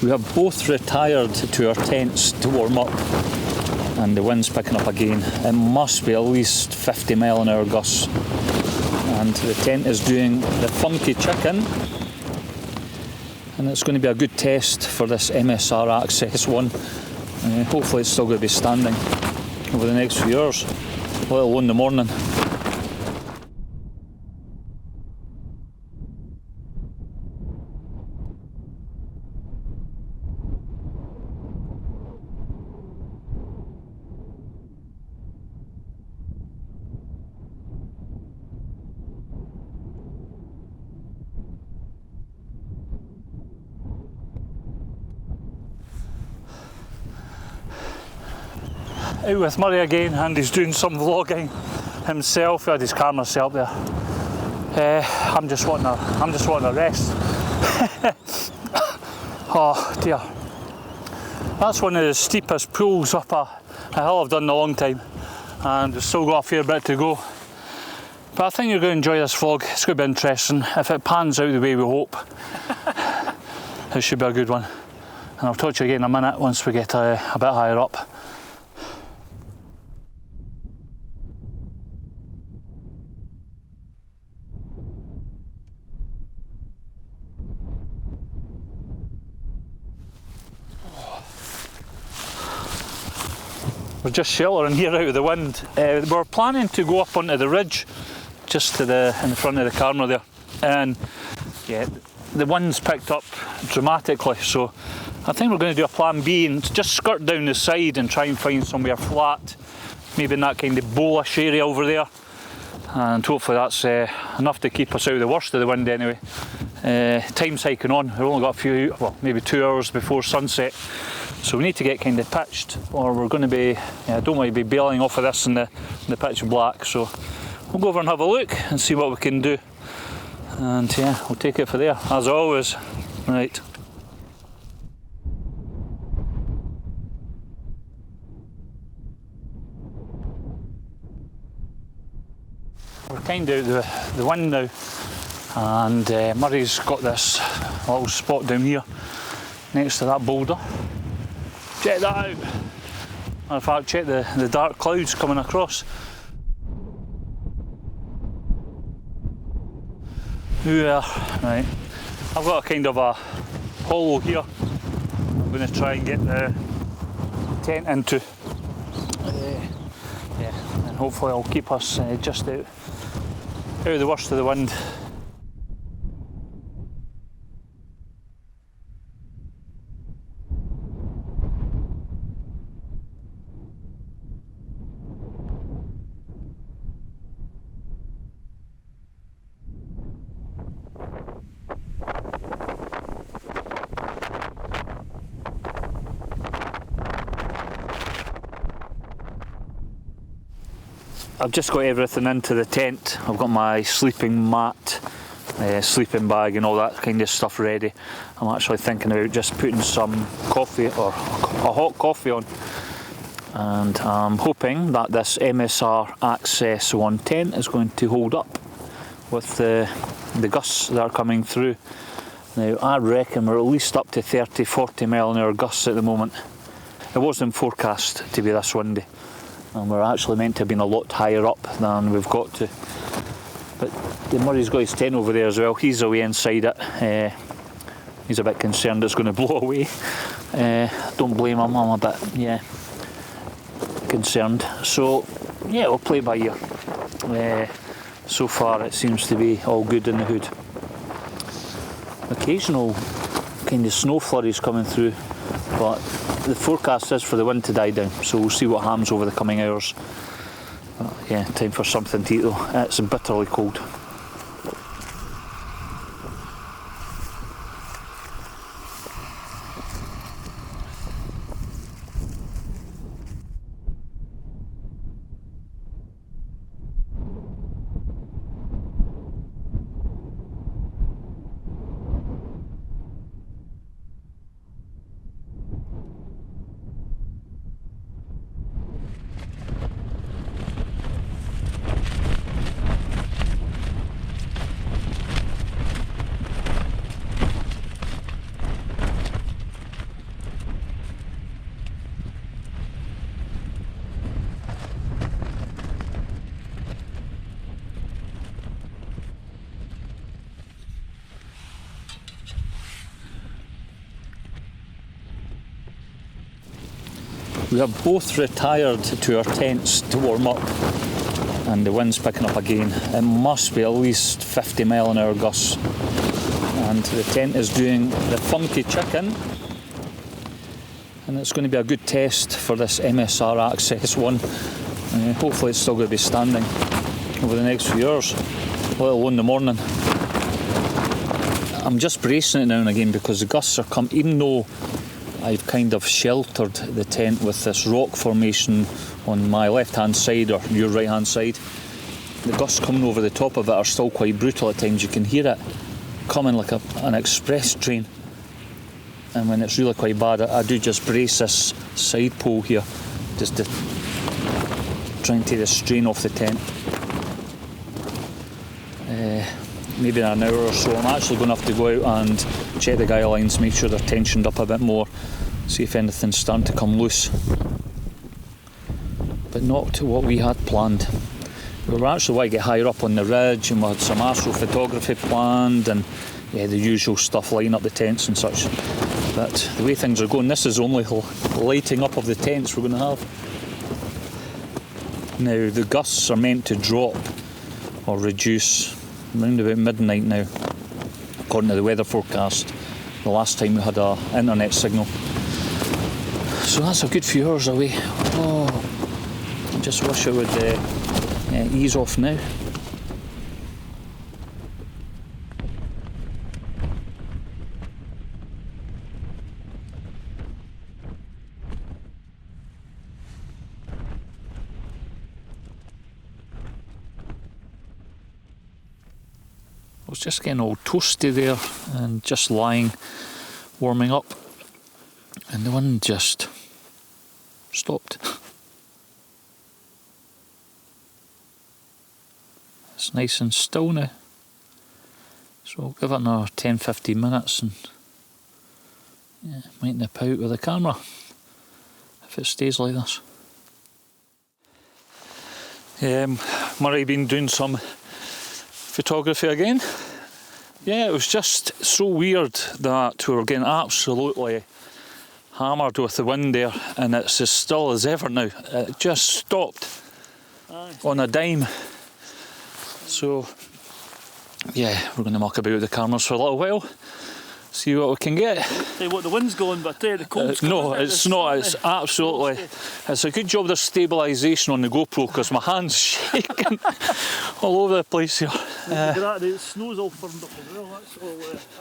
We have both retired to our tents to warm up, and the wind's picking up again. It must be at least 50 mph gusts. And the tent is doing the funky chicken, and it's going to be a good test for this MSR Access one. Hopefully it's still going to be standing over the next few hours, let alone the morning. Out with Murray again, and he's doing some vlogging himself. He had his camera set up there. I'm just wanting a rest. Oh dear. That's one of the steepest pools up a hill I've done in a long time, and we've still got a fair bit to go. But I think you're going to enjoy this vlog. It's going to be interesting. If it pans out the way we hope, it should be a good one. And I'll talk to you again in a minute once we get a bit higher up. We're just sheltering here out of the wind. We're planning to go up onto the ridge, just to in the front of the camera there, and yeah, the wind's picked up dramatically, so I think we're going to do a plan B and just skirt down the side and try and find somewhere flat, maybe in that kind of bowlish area over there, and hopefully that's enough to keep us out of the worst of the wind anyway. Time's hiking on. We've only got a few, well, maybe 2 hours before sunset, so we need to get kind of pitched, or we're going to be, I don't want to be bailing off of this in the pitch black, so we'll go over and have a look and see what we can do, and yeah, we'll take it for there, as always. Right. We're kind of out the wind now, and Murray's got this little spot down here next to that boulder. Check that out. In fact, check the dark clouds coming across. Yeah, right. I've got a kind of a hollow here I'm going to try and get the tent into. Yeah, and hopefully it'll keep us just out of the worst of the wind. I've just got everything into the tent. I've got my sleeping mat, sleeping bag and all that kind of stuff ready. I'm actually thinking about just putting some coffee or a hot coffee on, and I'm hoping that this MSR Access 110 is going to hold up with the gusts that are coming through. Now I reckon we're at least up to 30-40 mph gusts at the moment. It wasn't forecast to be this windy, and we're actually meant to have been a lot higher up than we've got to. But Murray's got his tent over there as well. He's away inside it. He's a bit concerned it's going to blow away. Don't blame him, I'm a bit, concerned. So, yeah, we'll play by ear. So far it seems to be all good in the hood. Occasional kind of snow flurries coming through, but the forecast is for the wind to die down, so we'll see what happens over the coming hours. But yeah, time for something to eat though. It's bitterly cold. We have both retired to our tents to warm up, and the wind's picking up again. It must be at least 50 mile an hour gusts, and the tent is doing the funky chicken, and it's going to be a good test for this MSR Access one. Hopefully it's still going to be standing over the next few hours, let alone the morning. I'm just bracing it now and again because the gusts are coming, even though I've kind of sheltered the tent with this rock formation on my left hand side or your right hand side. The gusts coming over the top of it are still quite brutal at times. You can hear it coming like an express train, and when it's really quite bad, I do just brace this side pole here just to try and take the strain off the tent. Maybe in an hour or so I'm actually going to have to go out and check the guy lines, make sure they're tensioned up a bit more, see if anything's starting to come loose. But not to what we had planned. We were actually going to get higher up on the ridge, and we had some astrophotography planned, and the usual stuff, lighting up the tents and such. But the way things are going, this is only lighting up of the tents we're going to have. Now the gusts are meant to drop or reduce around about midnight now, according to the weather forecast, the last time we had an internet signal. So that's a good few hours away. I just wish I would ease off now. I was just getting all toasty there and just lying, warming up, and the wind just stopped. It's nice and still now, so I'll give it another 10-15 minutes and might nip out with the camera if it stays like this. Murray been doing some photography again. It was just so weird that we were getting absolutely hammered with the wind there, and it's as still as ever now. It just stopped on a dime. So we're going to muck about with the cameras for a little while, see what we can get. Tell you what, the wind's going, but the cold's coming. No, it's not. It's absolutely. It's a good job there's stabilisation on the GoPro, because my hand's shaking all over the place here. The snow's all firmed up as well.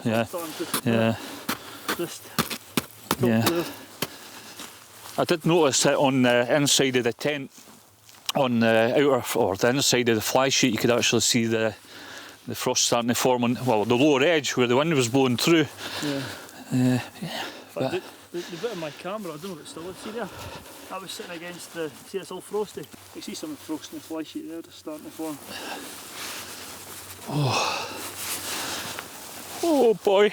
That's all. That's just. I did notice it on the inside of the tent, on the outer or the inside of the fly sheet. You could actually see the frost starting to form on the lower edge where the wind was blowing through. The bit of my camera, I don't know if it's still on. See there? I was sitting against see it's all frosty. You see some frost in the fly sheet there just starting to form. Oh boy.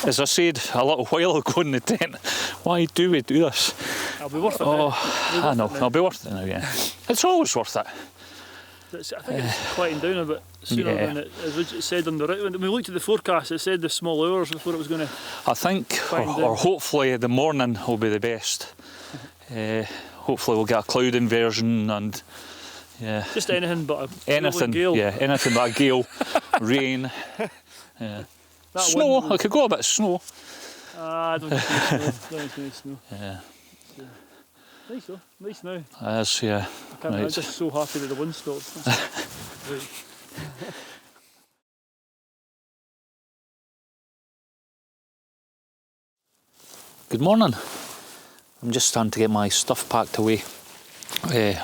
As I said a little while ago in the tent, why do we do this? I'll be worth it now. I know, I'll be worth it now, It's always worth it. I think it's quieting down a bit sooner than it originally said on the right. When we looked at the forecast, it said the small hours before it was going to. I think, or hopefully, the morning will be the best. Hopefully, we'll get a cloud inversion and just anything but a gale. Anything but a gale, rain, snow. I could go a bit of snow. I don't think any snow. Nice though, nice now. As I'm just so happy that the wind stopped. Good morning. I'm just starting to get my stuff packed away,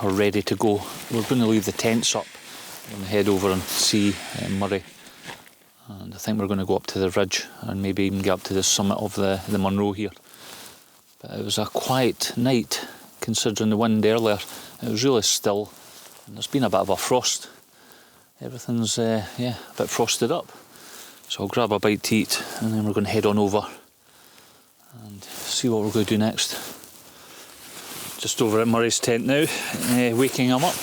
or ready to go. We're going to leave the tents up. We're going to head over and see Murray, and I think we're going to go up to the ridge and maybe even get up to the summit of the Munro here. But it was a quiet night considering the wind earlier. It was really still, and there's been a bit of a frost. Everything's a bit frosted up. So I'll grab a bite to eat and then we're going to head on over and see what we're going to do next. Just over at Murray's tent now, waking him up.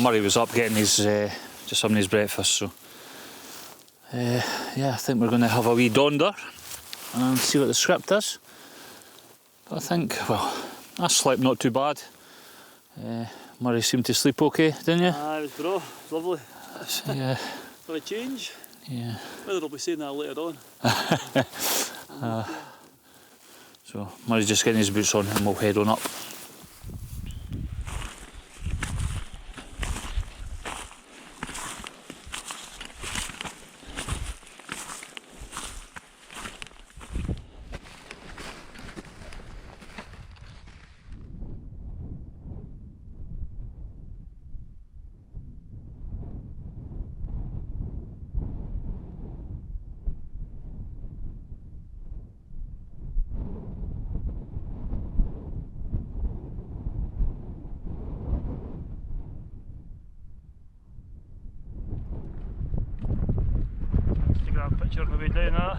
Murray was up getting his just having his breakfast, so I think we're going to have a wee donder and see what the script is. But I think, well, I slept not too bad. Murray seemed to sleep okay, didn't you? It was bro, it was lovely. Yeah. For a change. Yeah. Whether I'll be saying that later on. So Murray's just getting his boots on and we'll head on up. Picture on the way down that.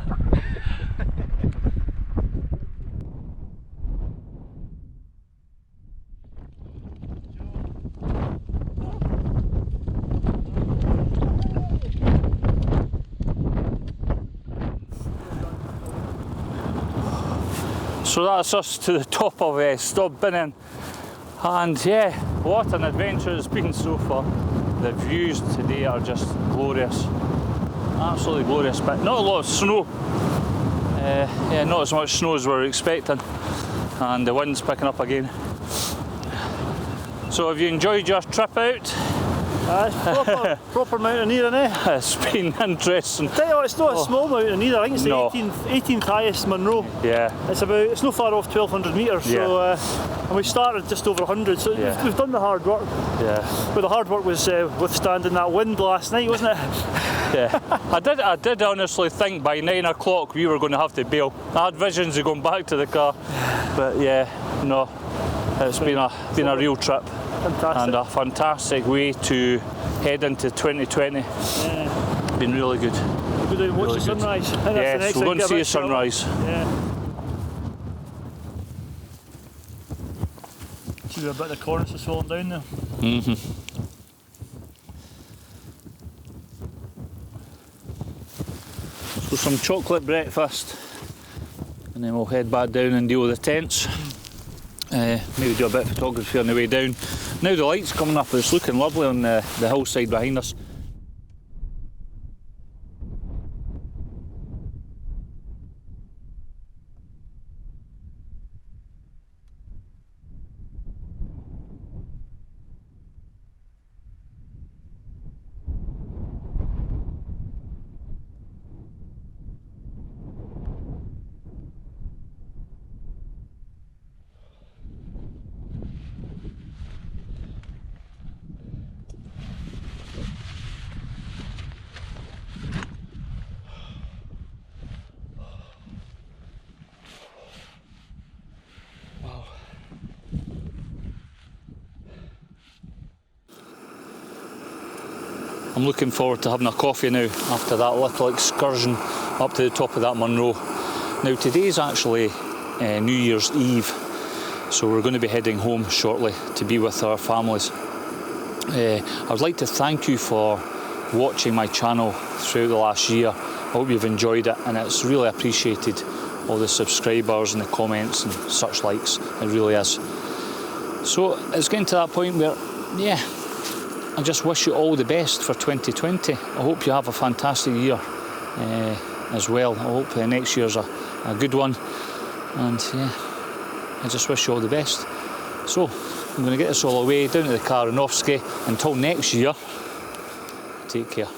So that's us to the top of Stob Bàn, and yeah, what an adventure it's been so far. The views today are just glorious, absolutely glorious, but not a lot of snow. Yeah, not as much snow as we were expecting, and the wind's picking up again. So have you enjoyed your trip out? It's proper mountaineering, eh? It's been interesting. Tell you what, it's not a small mountain either. I think it's No. the 18th highest Munro. Yeah. It's not far off 1200 metres, so and we started just over 100, so Yeah. we've done the hard work. Yeah. But the hard work was withstanding that wind last night, wasn't it? Yeah, I did honestly think by 9 o'clock we were going to have to bail. I had visions of going back to the car, but yeah, no, it's been a real trip. Fantastic. And a fantastic way to head into 2020. Yeah. Been really good. We'll go down and watch Really the good. sunrise. I think that's the Yes, next we're thing, going to get see a bit shut up. sunrise. Yeah. See where a bit of the cornice is falling down there. Mm-hmm. So some chocolate breakfast, and then we'll head back down and deal with the tents. Maybe do a bit of photography on the way down. Now the light's coming up, it's looking lovely on the hillside behind us. I'm looking forward to having a coffee now after that little excursion up to the top of that Munro. Now today's actually New Year's Eve, so we're going to be heading home shortly to be with our families. I would like to thank you for watching my channel throughout the last year. I hope you've enjoyed it, and it's really appreciated, all the subscribers and the comments and such likes. It really is. So it's getting to that point where, yeah, I just wish you all the best for 2020. I hope you have a fantastic year as well. I hope next year's a good one, and yeah, I just wish you all the best. So I'm going to get this all away, down to the car in Offski. Until next year, take care.